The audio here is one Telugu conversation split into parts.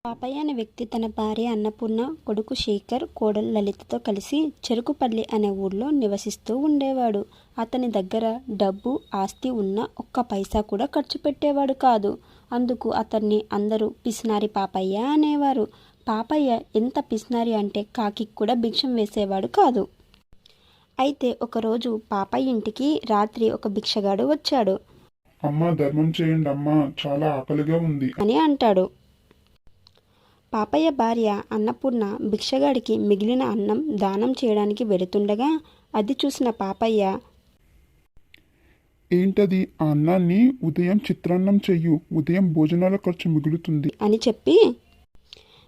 పాపయ్య అనే వ్యక్తి తన భార్య అన్నపూర్ణ, కొడుకు శేఖర్, కోడలు లలితతో కలిసి చెరుకుపల్లి అనే ఊర్లో నివసిస్తూ ఉండేవాడు. అతని దగ్గర డబ్బు, ఆస్తి ఉన్న ఒక్క పైసా కూడా ఖర్చు పెట్టేవాడు కాదు. అందుకు అతన్ని అందరూ పిసినారి పాపయ్య అనేవారు. పాపయ్య ఎంత పిసినారి అంటే కాకికి కూడా భిక్షం వేసేవాడు కాదు. అయితే ఒకరోజు పాపయ్య ఇంటికి రాత్రి ఒక భిక్షగాడు వచ్చాడు. అమ్మా, ధర్మం చేయండి అమ్మా, చాలా ఆకలిగా ఉంది అని అంటాడు. పాపయ్య భార్య అన్నపూర్ణ భిక్షగాడికి మిగిలిన అన్నం దానం చేయడానికి వెళుతుండగా అది చూసిన పాపయ్య, ఏంటది? ఆ అన్నాన్ని ఉదయం చిత్రాన్నం చెయ్యు, ఉదయం భోజనాల ఖర్చు మిగులుతుంది అని చెప్పి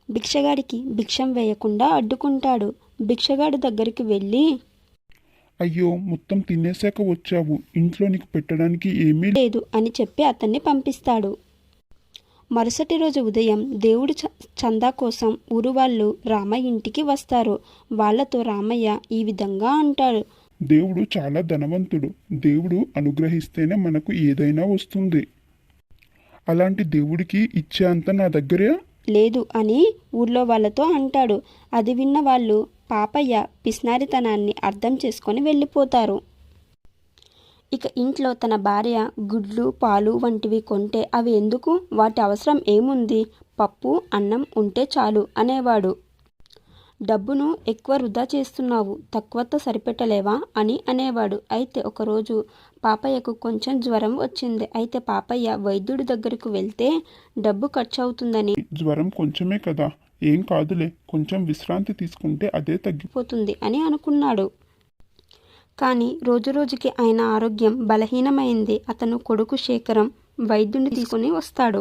భిక్షగాడికి భిక్షం వేయకుండా అడ్డుకుంటాడు. భిక్షగాడు దగ్గరికి వెళ్ళి, అయ్యో, మొత్తం తినేశాక వచ్చావు, ఇంట్లో నీకు పెట్టడానికి ఏమీ లేదు అని చెప్పి అతన్ని పంపిస్తాడు. మరుసటి రోజు ఉదయం దేవుడి చందా కోసం ఊరు వాళ్ళు రామయ్య ఇంటికి వస్తారు. వాళ్లతో రామయ్య ఈ విధంగా అంటాడు, దేవుడు చాలా ధనవంతుడు. దేవుడు అనుగ్రహిస్తేనే మనకు ఏదైనా వస్తుంది. అలాంటి దేవుడికి ఇచ్చే అంత నా దగ్గరే లేదు అని ఊర్లో వాళ్ళతో అంటాడు. అది విన్న వాళ్ళు పాపయ్య పిస్నారితనాన్ని అర్థం చేసుకొని వెళ్ళిపోతారు. ఇక ఇంట్లో తన భార్య గుడ్లు, పాలు వంటివి కొంటే అవి ఎందుకు, వాటి అవసరం ఏముంది, పప్పు అన్నం ఉంటే చాలు అనేవాడు. డబ్బును ఎక్కువ వృధా చేస్తున్నావు, తక్కువతో సరిపెట్టలేవా అని అనేవాడు. అయితే ఒకరోజు పాపయ్యకు కొంచెం జ్వరం వచ్చింది. అయితే పాపయ్య వైద్యుడి దగ్గరకు వెళ్తే డబ్బు ఖర్చు అవుతుందని, జ్వరం కొంచెమే కదా, ఏం కాదులే, కొంచెం విశ్రాంతి తీసుకుంటే అదే తగ్గిపోతుంది అని అనుకున్నాడు. కానీ రోజురోజుకి ఆయన ఆరోగ్యం బలహీనమైంది. అతను కొడుకు శేఖరం వైద్యుడిని తీసుకుని వస్తాడు.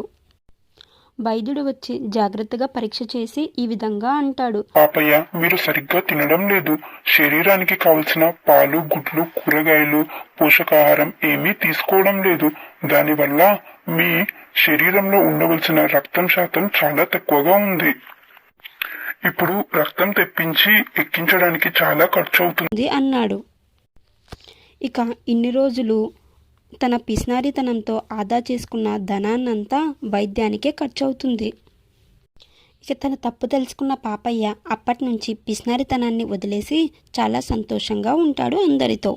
వైద్యుడు వచ్చి జాగ్రత్తగా పరీక్ష చేసి ఈ విధంగా అంటాడు, పాపయ్య, మీరు సరిగ్గా తినడం లేదు. శరీరానికి కావలసిన పాలు, గుడ్లు, కూరగాయలు, పోషకాహారం ఏమీ తీసుకోవడం లేదు. దానివల్ల మీ శరీరంలో ఉండవలసిన రక్తం శాతం చాలా తక్కువగా ఉంది. ఇప్పుడు రక్తం తెప్పించి ఎక్కించడానికి చాలా ఖర్చు అవుతుంది అన్నాడు. ఇక ఇన్ని రోజులు తన పిసినారితనంతో ఆదా చేసుకున్న ధనాన్నంతా వైద్యానికే ఖర్చు అవుతుంది. ఇక తన తప్పు తెలుసుకున్న పాపయ్య అప్పటి నుంచి పిసినారితనాన్ని వదిలేసి చాలా సంతోషంగా ఉంటాడు అందరితో.